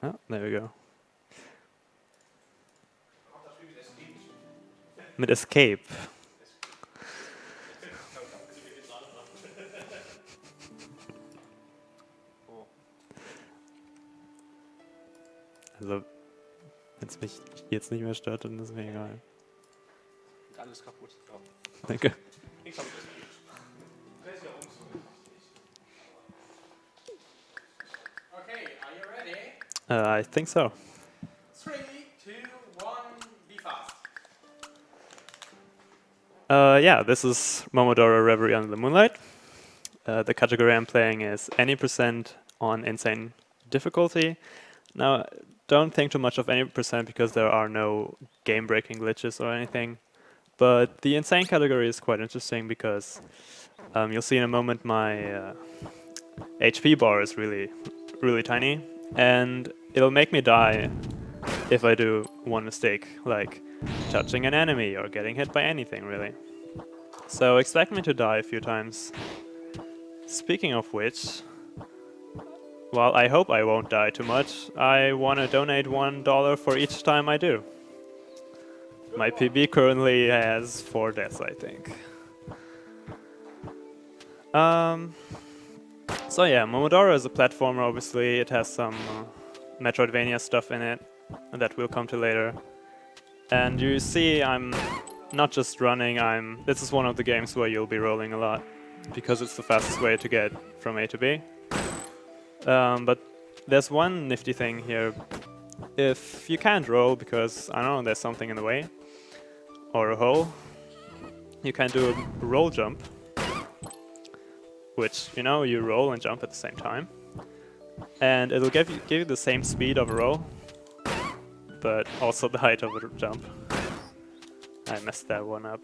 Oh, there we go. Mit Escape. Also, wenn es mich jetzt nicht mehr stört, dann ist mir egal. Alles kaputt. Ja. Danke. Ich hab Okay, are you ready? I think so. 3, 2, 1, be fast. Yeah, this is Momodora Reverie under the Moonlight. The category I'm playing is any percent on insane difficulty. Now, don't think too much of any percent because there are no game-breaking glitches or anything. But the insane category is quite interesting because you'll see in a moment my HP bar is really tiny, and it'll make me die if I do one mistake, like touching an enemy or getting hit by anything, really. So expect me to die a few times. Speaking of which, well, I hope I won't die too much. I want to donate $1 for each time I do. My PB currently has 4 deaths, I think. So yeah, Momodora is a platformer, obviously. It has some Metroidvania stuff in it that we'll come to later. And you see I'm not just running, this is one of the games where you'll be rolling a lot, because it's the fastest way to get from A to B. But there's one nifty thing here. If you can't roll because, I don't know, there's something in the way, or a hole, you can do a roll jump, which, you know, you roll and jump at the same time. And it'll give you the same speed of a roll, but also the height of a jump. I messed that one up.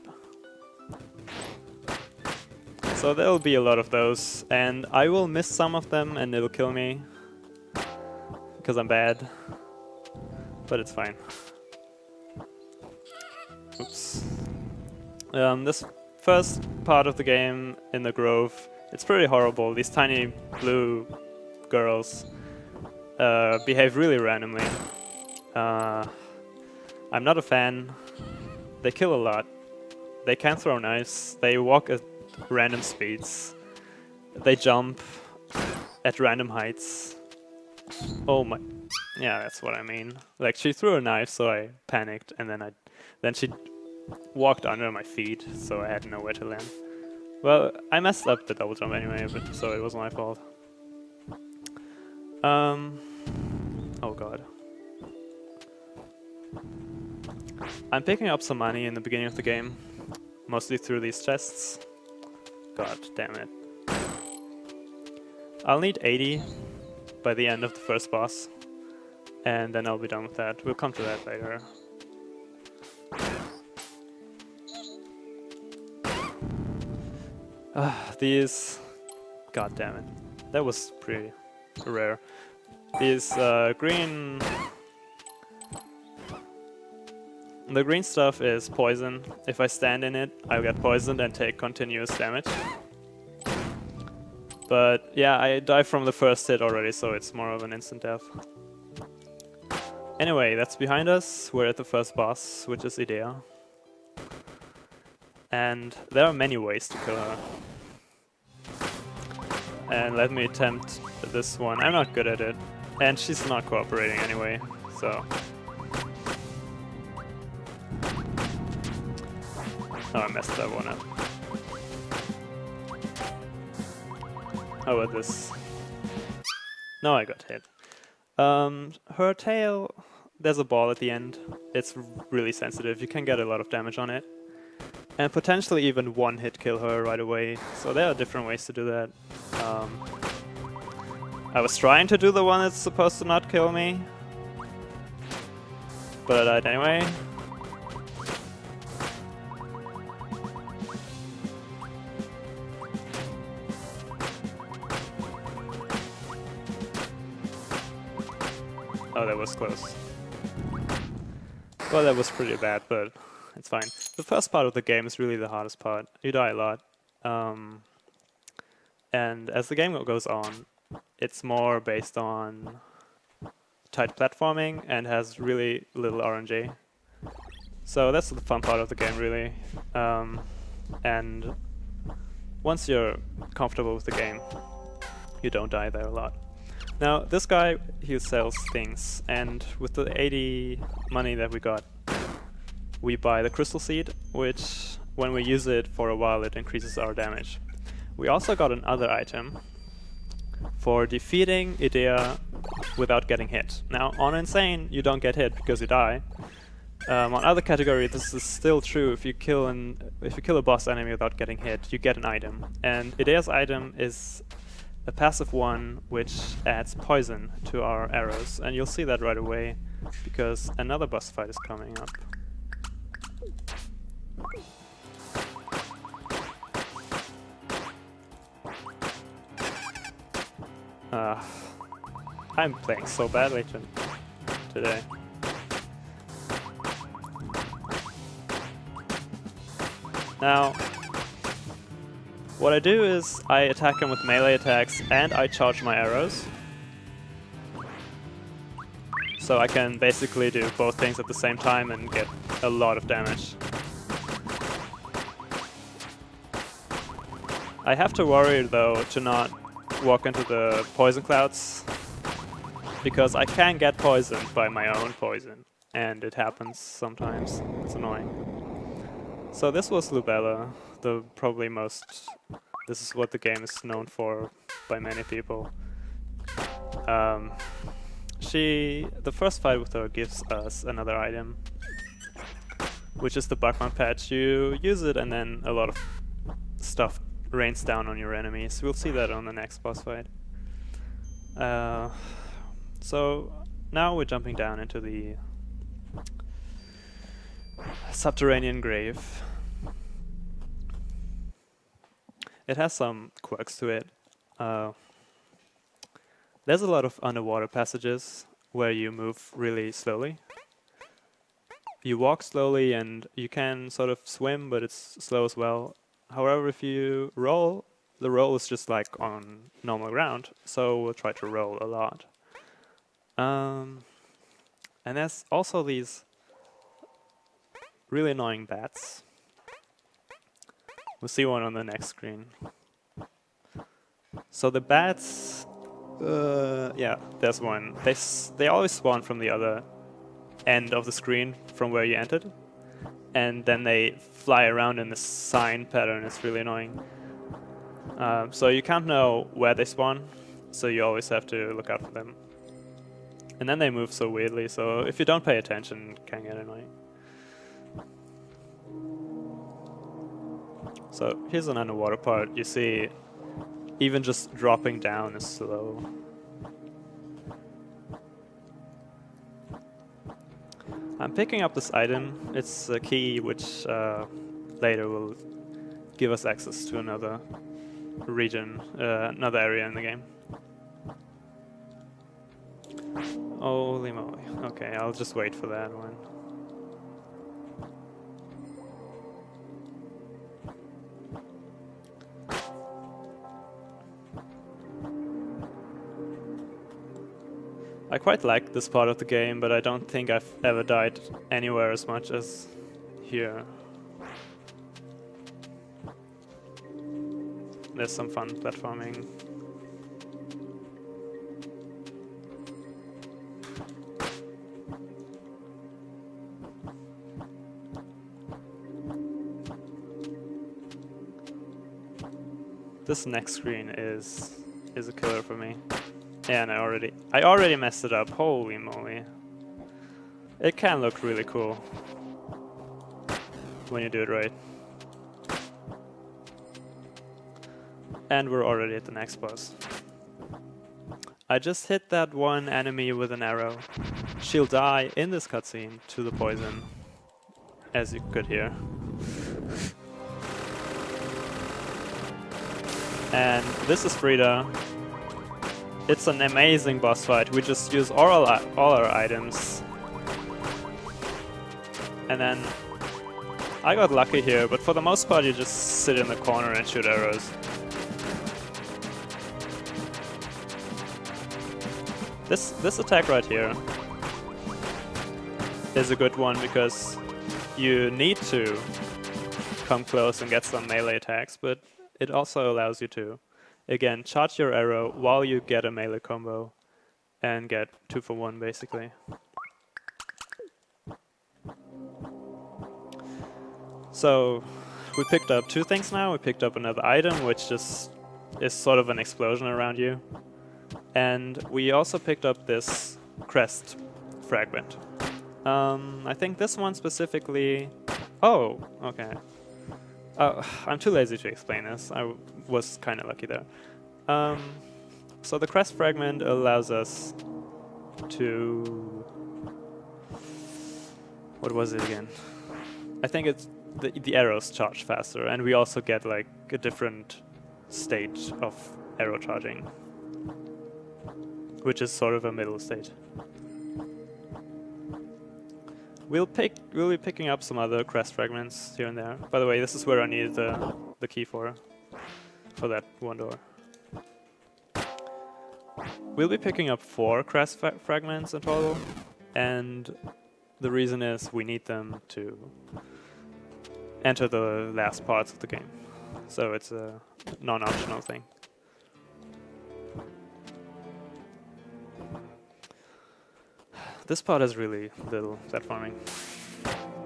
So there'll be a lot of those, and I will miss some of them and it'll kill me, because I'm bad, but it's fine. Oops. This first part of the game in the grove, it's pretty horrible. These tiny blue girls behave really randomly. I'm not a fan. They kill a lot. They can throw knives. They walk at random speeds. They jump at random heights. Oh my... Yeah, that's what I mean. Like, she threw a knife, so I panicked, and then she walked under my feet, so I had nowhere to land. Well, I messed up the double jump anyway, but so it was my fault. Oh god. I'm picking up some money in the beginning of the game, mostly through these chests. God damn it. I'll need 80 by the end of the first boss, and then I'll be done with that. We'll come to that later. These... God damn it. That was pretty rare. These green... The green stuff is poison. If I stand in it, I'll get poisoned and take continuous damage. But yeah, I die from the first hit already, so it's more of an instant death. Anyway, that's behind us. We're at the first boss, which is Idea. And there are many ways to kill her. And let me attempt this one. I'm not good at it. And she's not cooperating anyway, so... Oh, I messed that one up. How about this? No, I got hit. Her tail... There's a ball at the end. It's really sensitive. You can get a lot of damage on it. And potentially even one hit kill her right away. So there are different ways to do that. I was trying to do the one that's supposed to not kill me. But I died anyway. Oh, that was close. Well, that was pretty bad, but it's fine. The first part of the game is really the hardest part. You die a lot. And as the game goes on, it's more based on tight platforming and has really little RNG. So that's the fun part of the game, really. And once you're comfortable with the game, you don't die there a lot. Now, this guy, he sells things, and with the 80 money that we got, we buy the Crystal Seed, which, when we use it for a while, it increases our damage. We also got another item for defeating Idea without getting hit. Now, on Insane, you don't get hit because you die. On other category, this is still true. If you kill a boss enemy without getting hit, you get an item. And Idea's item is a passive one which adds poison to our arrows. And you'll see that right away because another boss fight is coming up. I'm playing so badly today. Now, what I do is I attack him with melee attacks and I charge my arrows. So I can basically do both things at the same time and get a lot of damage. I have to worry though to not walk into the poison clouds, because I can get poisoned by my own poison, and it happens sometimes. It's annoying. So this was Lubella, this is what the game is known for by many people. The first fight with her gives us another item, which is the Bugman patch. You use it and then a lot of stuff rains down on your enemies. We'll see that on the next boss fight. So now we're jumping down into the Subterranean Grave. It has some quirks to it. There's a lot of underwater passages where you move really slowly. You walk slowly and you can sort of swim, but it's slow as well. However, if you roll, the roll is just like on normal ground, so we'll try to roll a lot. And there's also these really annoying bats. We'll see one on the next screen. So the bats, yeah, there's one. They always spawn from the other end of the screen from where you entered. And then they fly around in this sign pattern. It's really annoying. So you can't know where they spawn, so you always have to look out for them. And then they move so weirdly, so if you don't pay attention, it can get annoying. So here's an underwater part. You see, even just dropping down is slow. I'm picking up this item. It's a key which later will give us access to another region, another area in the game. Holy moly. Okay, I'll just wait for that one. I quite like this part of the game, but I don't think I've ever died anywhere as much as here. There's some fun platforming. This next screen is a killer for me. Yeah, and I already messed it up. Holy moly. It can look really cool when you do it right. And we're already at the next boss. I just hit that one enemy with an arrow. She'll die in this cutscene to the poison, as you could hear. And this is Frida. It's an amazing boss fight. We just use all our items. And then I got lucky here, but for the most part you just sit in the corner and shoot arrows. This attack right here is a good one because you need to come close and get some melee attacks, but it also allows you to, again, charge your arrow while you get a melee combo and get 2 for 1 basically. So we picked up 2 things now. We picked up another item which just is sort of an explosion around you. And we also picked up this Crest Fragment. I think this one specifically... Oh, okay. I'm too lazy to explain this. I was kind of lucky there. So the Crest Fragment allows us to... What was it again? I think it's the arrows charge faster, and we also get like a different state of arrow charging, which is sort of a middle state. We'll be picking up some other Crest Fragments here and there. By the way, this is where I needed the key for that one door. We'll be picking up 4 Crest Fragments in total, and the reason is we need them to enter the last parts of the game. So it's a non-optional thing. This part is really little platforming,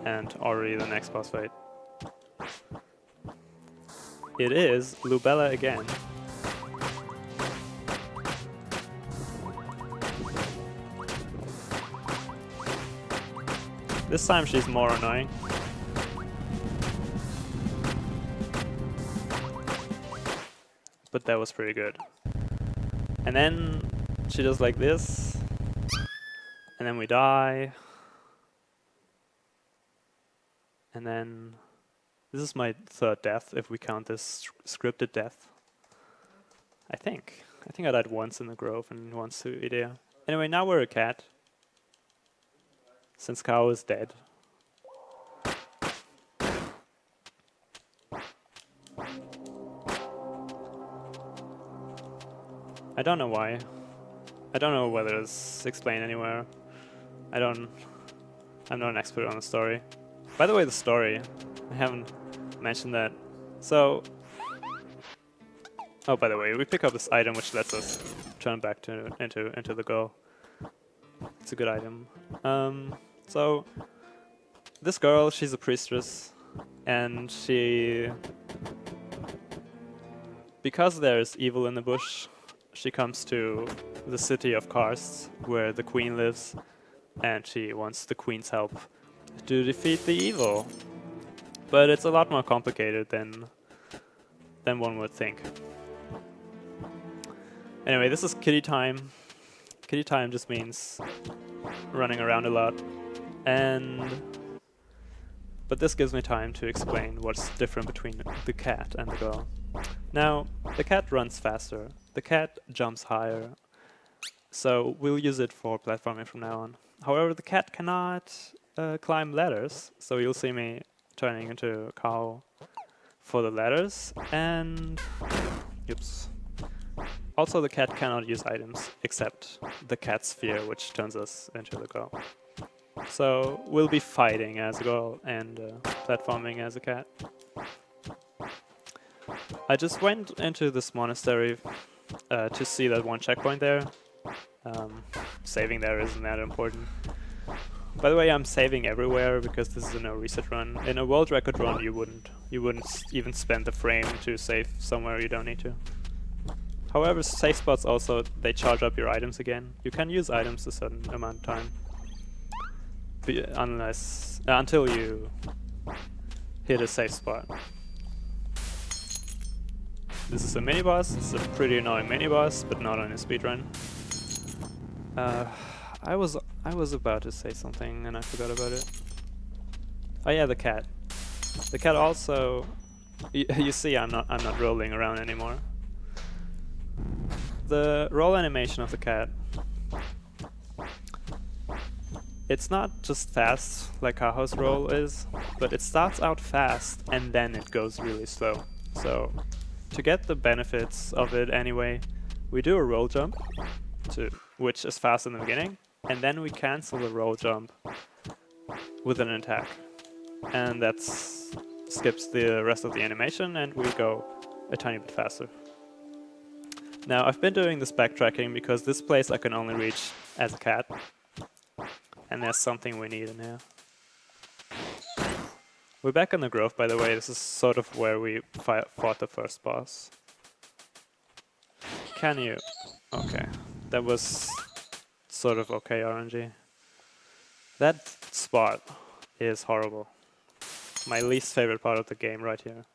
and already the next boss fight. It is Lubella again. This time she's more annoying. But that was pretty good. And then she does like this. And then we die. And then this is my 3rd death if we count this scripted death. I think I died once in the Grove and once to Idea. Anyway, now we're a cat. Since Kao is dead. I don't know why. I don't know whether it's explained anywhere. I'm not an expert on the story. By the way, the story, I haven't mentioned that. So, oh, by the way, we pick up this item which lets us turn back into the girl. It's a good item. So, this girl, she's a priestess, and because there's evil in the bush, she comes to the city of Karst, where the queen lives, and she wants the queen's help to defeat the evil. But it's a lot more complicated than one would think. Anyway, this is kitty time. Kitty time just means running around a lot. But this gives me time to explain what's different between the cat and the girl. Now, the cat runs faster. The cat jumps higher. So we'll use it for platforming from now on. However, the cat cannot climb ladders, so you'll see me turning into a cow for the ladders. And oops. Also, the cat cannot use items except the cat sphere, which turns us into the girl. So we'll be fighting as a girl and platforming as a cat. I just went into this monastery to see that one checkpoint there. Saving there isn't that important. By the way, I'm saving everywhere because this is a no reset run. In a world record run, you wouldn't even spend the frame to save somewhere you don't need to. However, save spots also, they charge up your items again. You can use items a certain amount of time, until you hit a safe spot. This is a mini boss. It's a pretty annoying mini boss, but not on a speedrun. I was about to say something and I forgot about it. Oh yeah, the cat. The cat also. You see, I'm not rolling around anymore. The roll animation of the cat. It's not just fast like Kaho's roll is, but it starts out fast and then it goes really slow. So, to get the benefits of it anyway, we do a roll jump to which is fast in the beginning, and then we cancel the roll jump with an attack. And that skips the rest of the animation, and we go a tiny bit faster. Now, I've been doing this backtracking because this place I can only reach as a cat. And there's something we need in here. We're back in the grove, by the way. This is sort of where we fought the first boss. Can you... Okay. That was sort of okay RNG. That spot is horrible. My least favorite part of the game right here.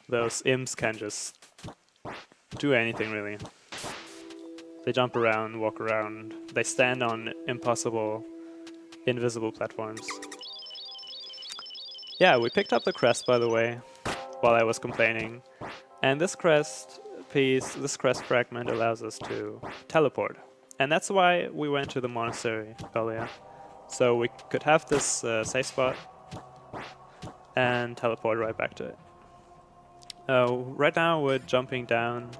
Those imps can just do anything really. They jump around, walk around, they stand on impossible, invisible platforms. Yeah, we picked up the crest, by the way, while I was complaining. And this crest piece, this crest fragment allows us to teleport. And that's why we went to the monastery earlier. So we could have this safe spot and teleport right back to it. Right now we're jumping down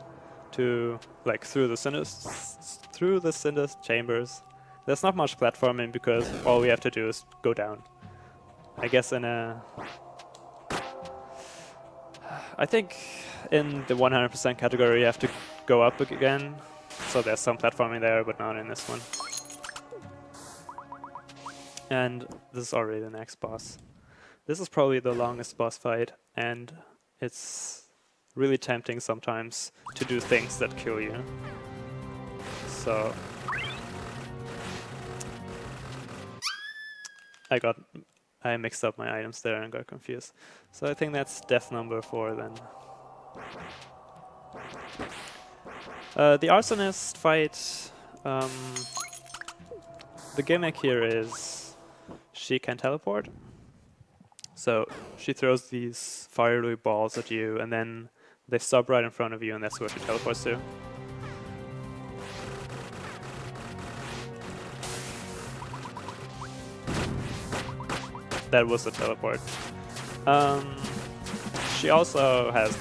to, like, through the cinder chambers. There's not much platforming because all we have to do is go down. I guess I think in the 100% category you have to go up again. So there's some platforming there, but not in this one. And this is already the next boss. This is probably the longest boss fight, and it's really tempting sometimes to do things that kill you. So I mixed up my items there and got confused. So I think that's death number 4 then. The arsonist fight, the gimmick here is she can teleport. So she throws these fiery balls at you, and then they stop right in front of you, and that's where she teleports to. That was the teleport. She also has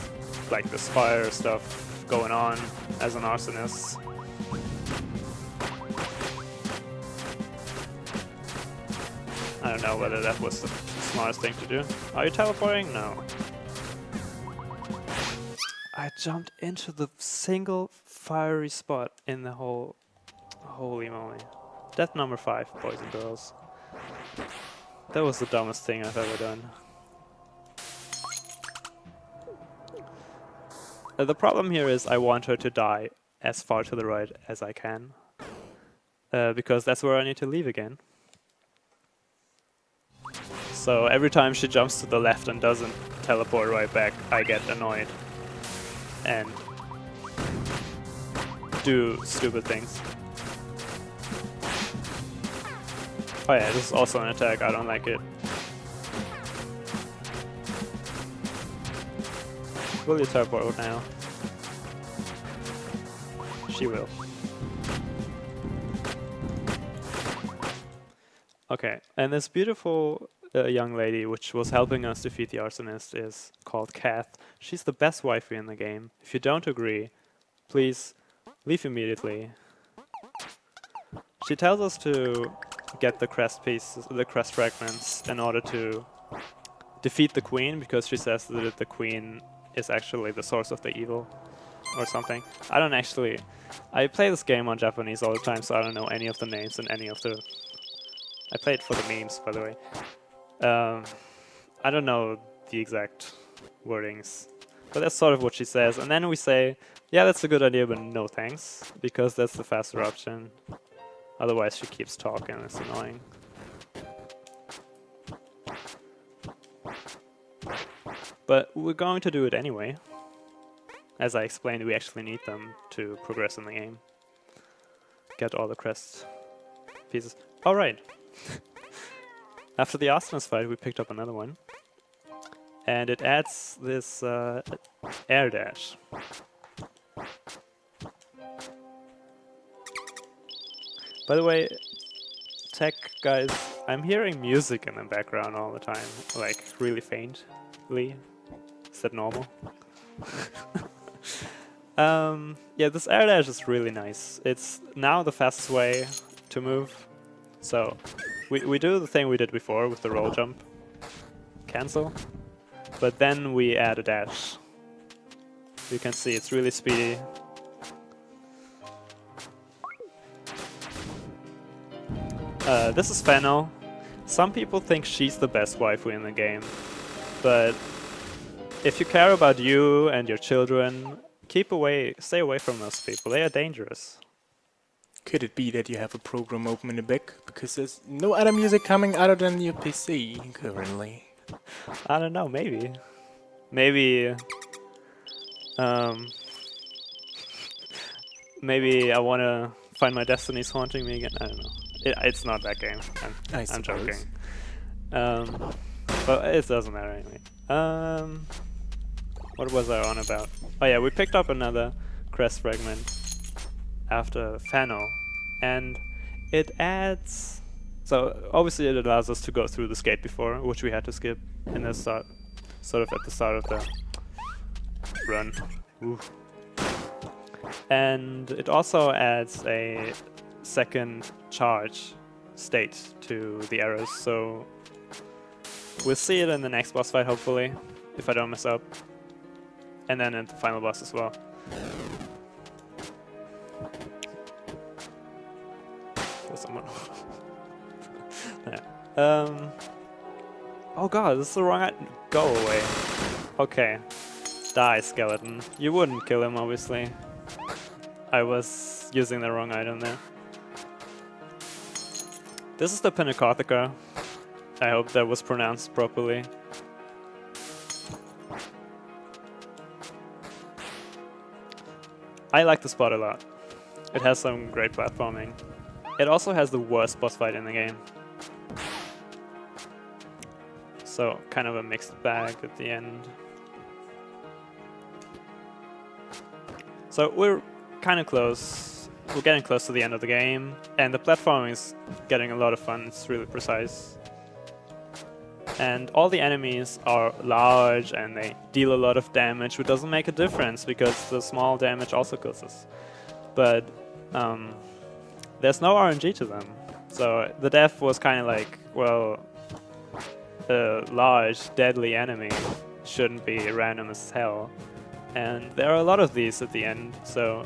like this fire stuff going on as an arsonist. I don't know whether that was the smartest thing to do. Are you teleporting? No. I jumped into the single fiery spot in the whole... Holy moly. Death number 5, boys and girls. That was the dumbest thing I've ever done. The problem here is I want her to die as far to the right as I can. Because that's where I need to leave again. So every time she jumps to the left and doesn't teleport right back, I get annoyed. And do stupid things. Oh yeah, this is also an attack, I don't like it. Will you teleport now? She will. Okay, and this beautiful young lady which was helping us defeat the arsonist is called Kath. She's the best waifu in the game. If you don't agree, please leave immediately. She tells us to get the crest pieces, the crest fragments, in order to defeat the queen, because she says that the queen is actually the source of the evil or something. I don't actually... I play this game on Japanese all the time, so I don't know any of the names and any of the... I play it for the memes, by the way. I don't know the exact wordings, but that's sort of what she says. And then we say, yeah, that's a good idea, but no thanks, because that's the faster option. Otherwise she keeps talking, it's annoying. But we're going to do it anyway. As I explained, we actually need them to progress in the game. Get all the crest pieces. Alright. After the arsonist fight, we picked up another one. And it adds this air dash. By the way, tech guys, I'm hearing music in the background all the time, like really faintly. Is that normal? Yeah, this air dash is really nice. It's now the fastest way to move. So we do the thing we did before with the roll jump. Cancel. But then we add a dash. You can see it's really speedy. This is Fennel. Some people think she's the best waifu in the game. But if you care about you and your children, stay away from those people. They are dangerous. Could it be that you have a program open in the back? Because there's no other music coming other than your PC currently. I don't know, maybe. Maybe... maybe I wanna find my destinies haunting me again. I don't know. It's not that game. I'm joking. But it doesn't matter anyway. What was I on about? Oh yeah, we picked up another Crest Fragment after Fennel, and it adds... So obviously it allows us to go through this gate before, which we had to skip in the start, sort of at the start of the run. Ooh. And it also adds a second charge state to the arrows, so we'll see it in the next boss fight, hopefully, if I don't mess up. And then in the final boss as well. There's someone. Yeah. Oh god, this is the wrong item. Go away. Okay. Die, skeleton. You wouldn't kill him, obviously. I was using the wrong item there. This is the Pinacotheca. I hope that was pronounced properly. I like the spot a lot. It has some great platforming. It also has the worst boss fight in the game. So, kind of a mixed bag at the end. So, we're kind of close. We're getting close to the end of the game, and the platforming is getting a lot of fun. It's really precise. And all the enemies are large and they deal a lot of damage, which doesn't make a difference because the small damage also kills us. But there's no RNG to them. So the death was kind of like, well, a large, deadly enemy shouldn't be random as hell. And there are a lot of these at the end, so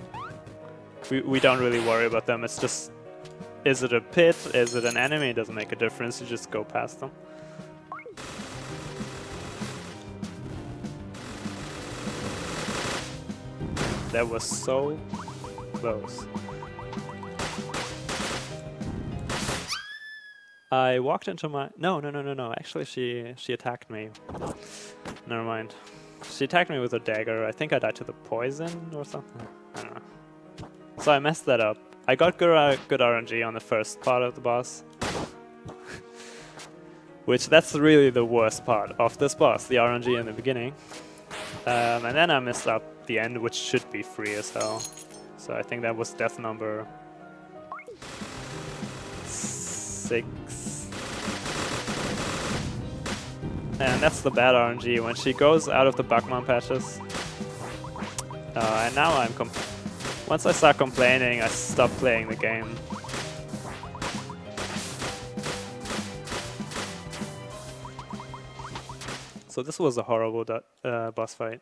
we don't really worry about them. It's just, is it a pit? Is it an enemy? It doesn't make a difference. You just go past them. That was so close. I walked into my... No. Actually, she attacked me. Never mind. She attacked me with a dagger. I think I died to the poison or something. I don't know. So I messed that up. I got good RNG on the first part of the boss. Which, that's really the worst part of this boss, the RNG in the beginning. And then I messed up the end, which should be free as hell. So I think that was death number 6. And that's the bad RNG, when she goes out of the Bugman patches. And now I'm once I start complaining, I stop playing the game. So this was a horrible boss fight.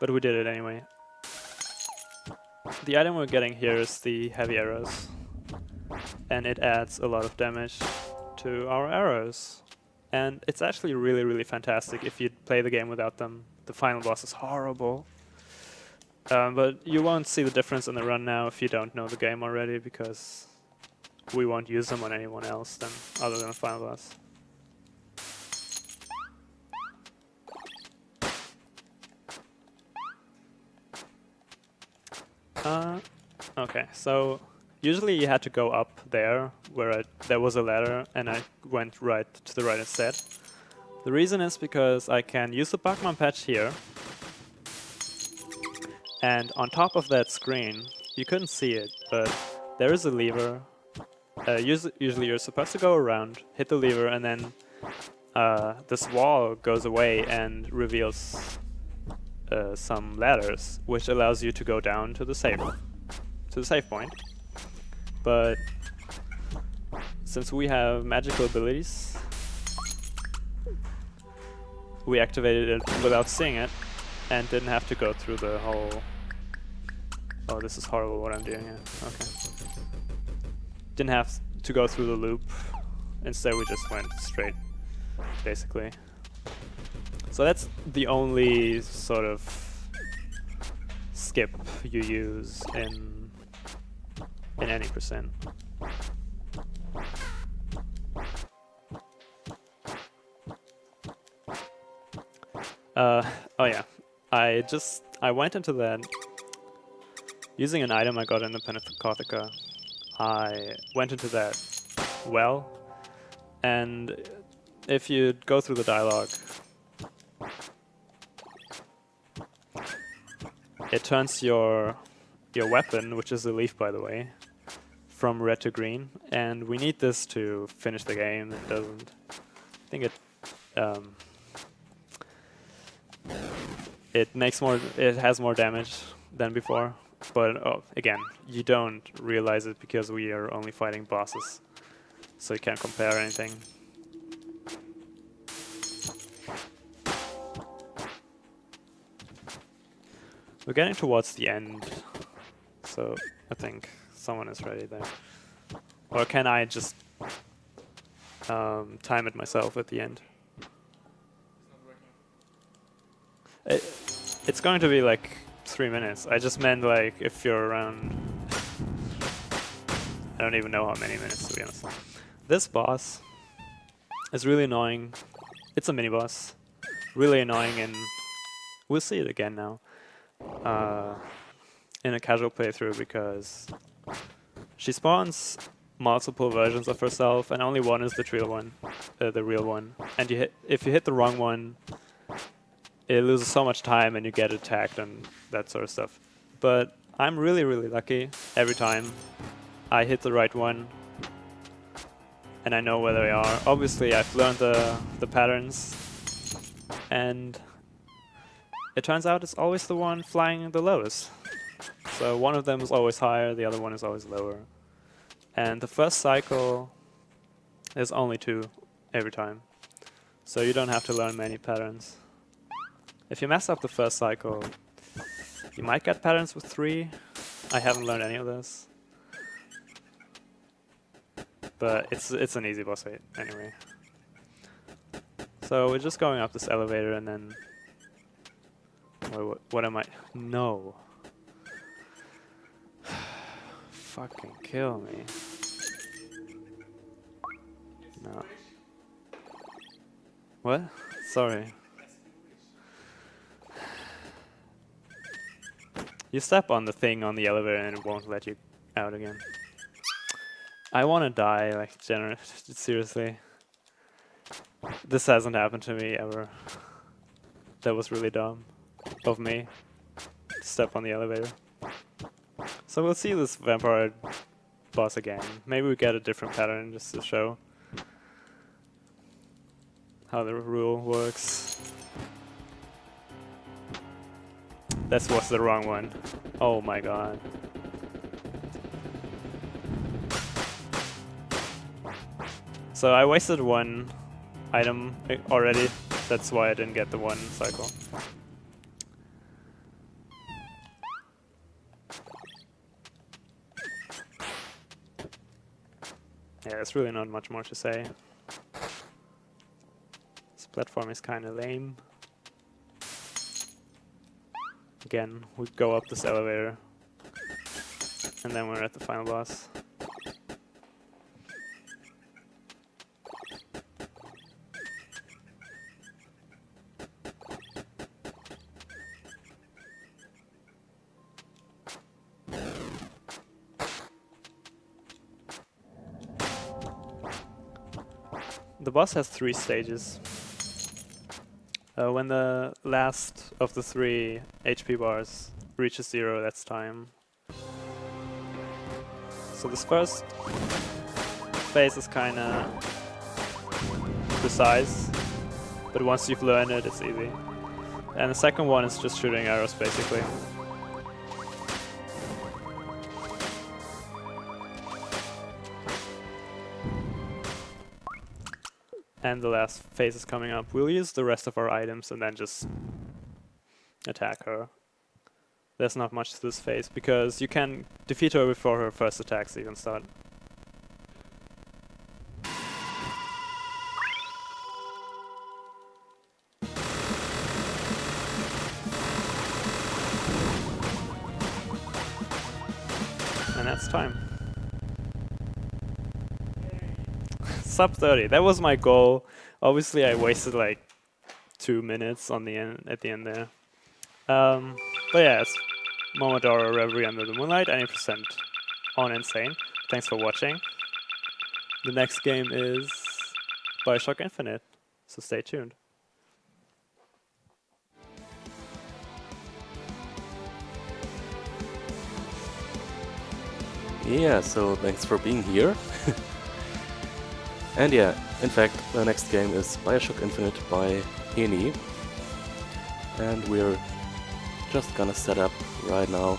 But we did it anyway. The item we're getting here is the heavy arrows. And it adds a lot of damage to our arrows. And it's actually really, really fantastic if you play the game without them. The final boss is horrible. But you won't see the difference in the run now if you don't know the game already, because we won't use them on anyone else other than the final boss. Okay, so usually you had to go up there where there was a ladder, and I went right to the right instead. The reason is because I can use the Bugman patch here, and on top of that screen, you couldn't see it, but there is a lever. Usually you're supposed to go around, hit the lever, and then this wall goes away and reveals some ladders, which allows you to go down to the save point. But since we have magical abilities, we activated it without seeing it, and didn't have to go through the whole... Oh, this is horrible what I'm doing here. Okay. Didn't have to go through the loop. Instead we just went straight, basically. So that's the only sort of skip you use in any percent. Oh yeah, I went into that using an item I got in the Panathothica. I went into that well, and if you go through the dialogue, it turns your weapon, which is a leaf by the way, from red to green, and we need this to finish the game. It doesn't. I think it. It makes more. It has more damage than before, but again, you don't realize it because we are only fighting bosses, so you can't compare anything. We're getting towards the end, so I think someone is ready there. Or can I just time it myself at the end? It's going to be like 3 minutes. I just meant like if you're around... I don't even know how many minutes, to be honest. This boss is really annoying. It's a mini-boss. Really annoying, and we'll see it again now. In a casual playthrough, because she spawns multiple versions of herself, and only one is the real one. And if you hit the wrong one, it loses so much time, and you get attacked and that sort of stuff. But I'm really, really lucky every time I hit the right one, and I know where they are. Obviously, I've learned the patterns, and it turns out it's always the one flying the lowest. So one of them is always higher, the other one is always lower. And the first cycle is only 2 every time. So you don't have to learn many patterns. If you mess up the first cycle, you might get patterns with 3. I haven't learned any of this. But it's an easy boss fight anyway. So we're just going up this elevator, and then... What am I? No. Fucking kill me. No. What? Sorry. You step on the thing on the elevator and it won't let you out again. I want to die, like, seriously. This hasn't happened to me ever. That was really dumb of me to step on the elevator. So we'll see this vampire boss again. Maybe we get a different pattern just to show how the rule works. That was the wrong one. Oh my god. So I wasted 1 item already. That's why I didn't get the 1 cycle. Yeah, there's really not much more to say. This platform is kind of lame. Again, we go up this elevator, and then we're at the final boss. The boss has 3 stages. When the last of the 3 HP bars reaches 0, that's time. So this first phase is kinda precise, but once you've learned it, it's easy. And the second one is just shooting arrows, basically. And the last phase is coming up. We'll use the rest of our items and then just attack her. There's not much to this phase, because you can defeat her before her first attacks even start. And that's time. Sub 30, that was my goal. Obviously I wasted like 2 minutes on the end, at the end there. But yeah, it's Momodora, Reverie under the Moonlight, 90% on Insane. Thanks for watching. The next game is Bioshock Infinite, so stay tuned. Yeah, so thanks for being here. And yeah, in fact, the next game is Bioshock Infinite by Heni. And we're just gonna set up right now.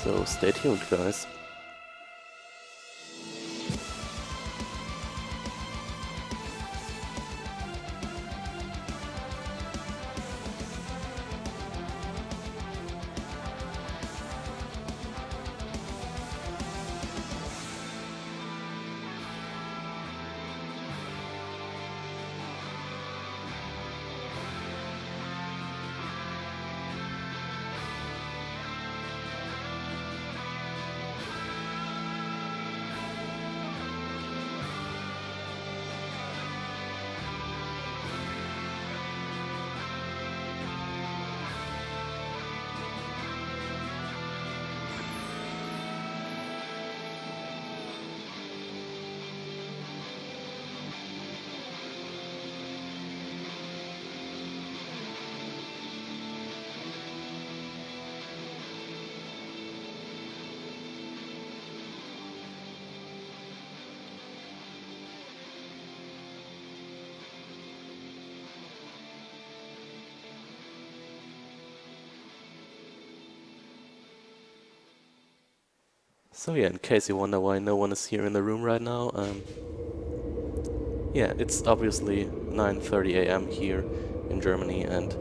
So stay tuned, guys. So yeah, in case you wonder why no one is here in the room right now, yeah, it's obviously 9:30 AM here in Germany, and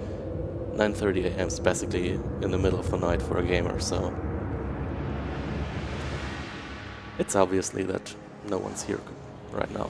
9:30 AM is basically in the middle of the night for a gamer, so it's obviously that no one's here right now.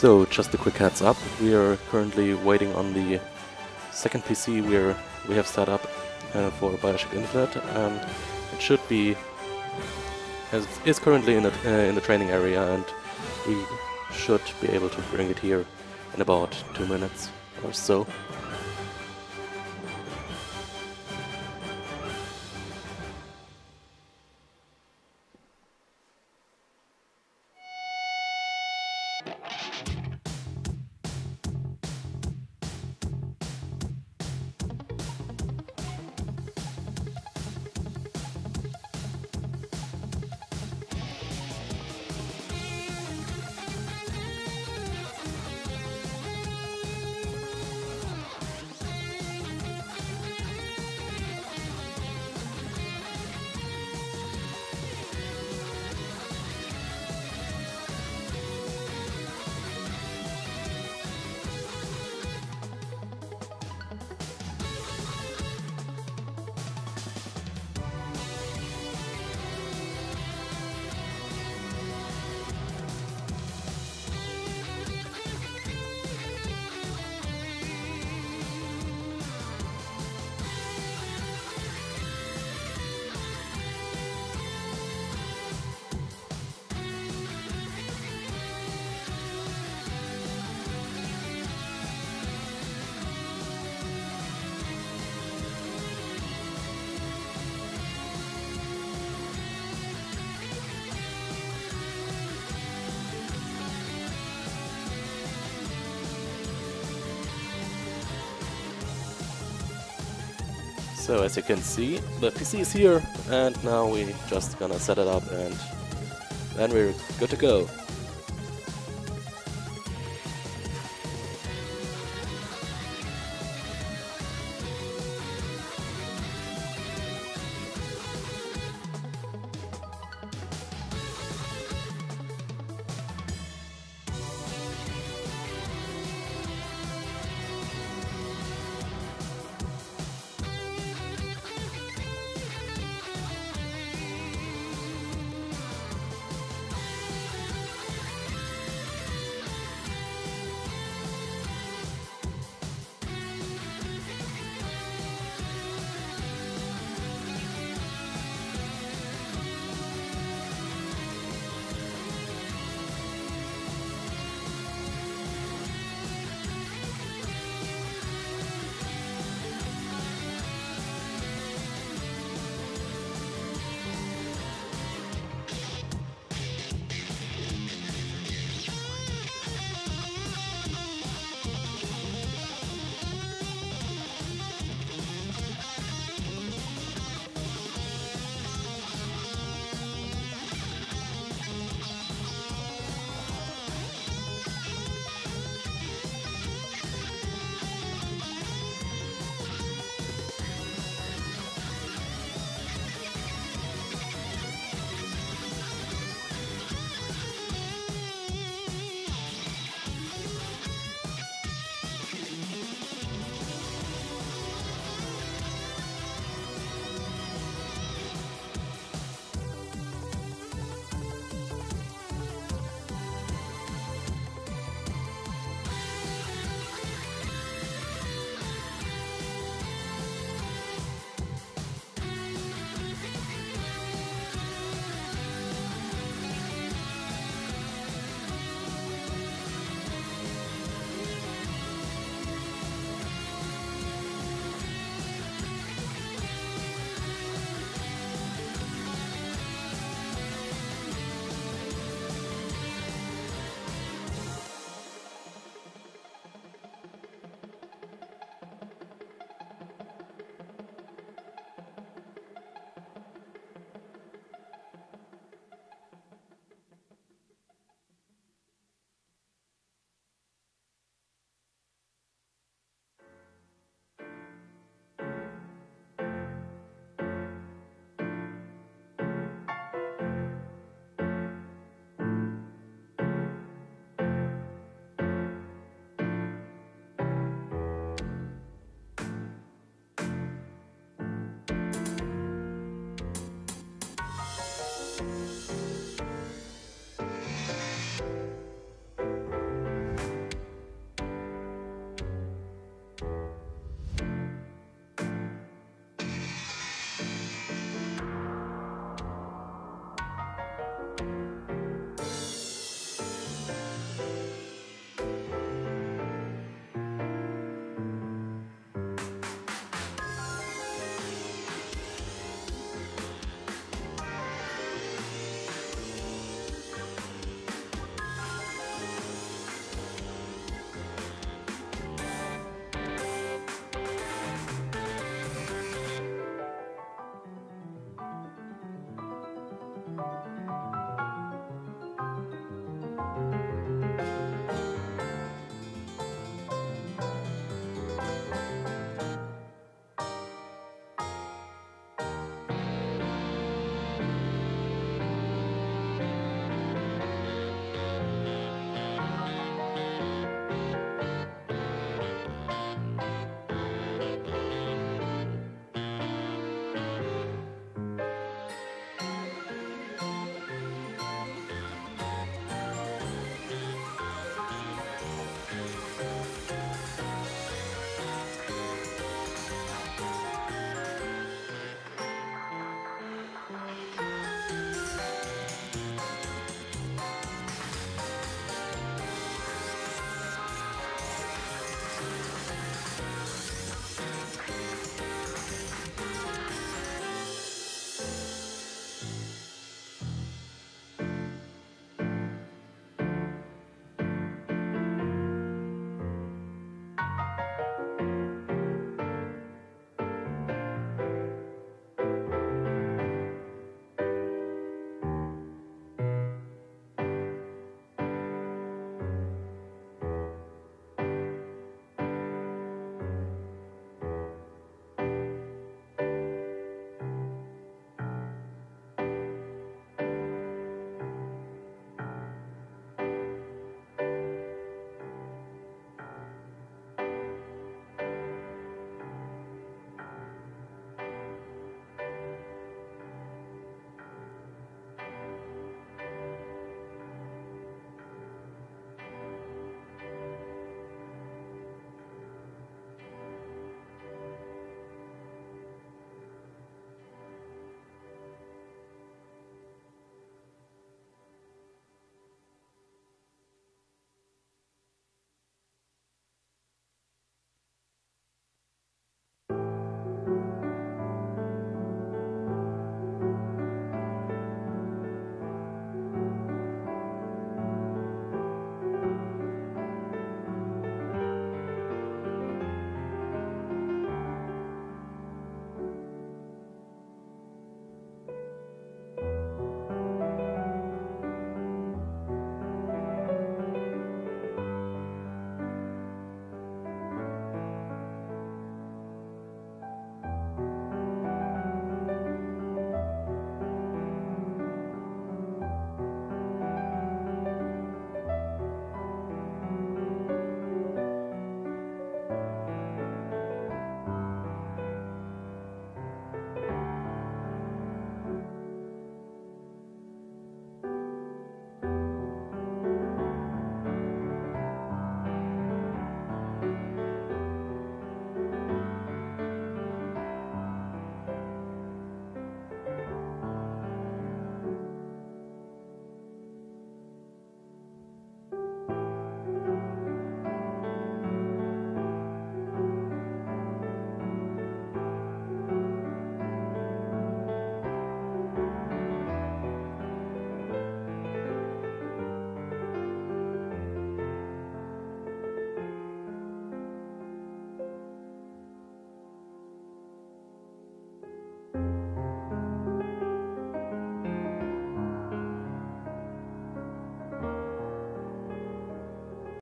So, just a quick heads up, we are currently waiting on the second PC we have set up for Bioshock Infinite. It should be, is currently in the training area, and we should be able to bring it here in about 2 minutes or so. So as you can see, the PC is here, and now we're just gonna set it up and then we're good to go.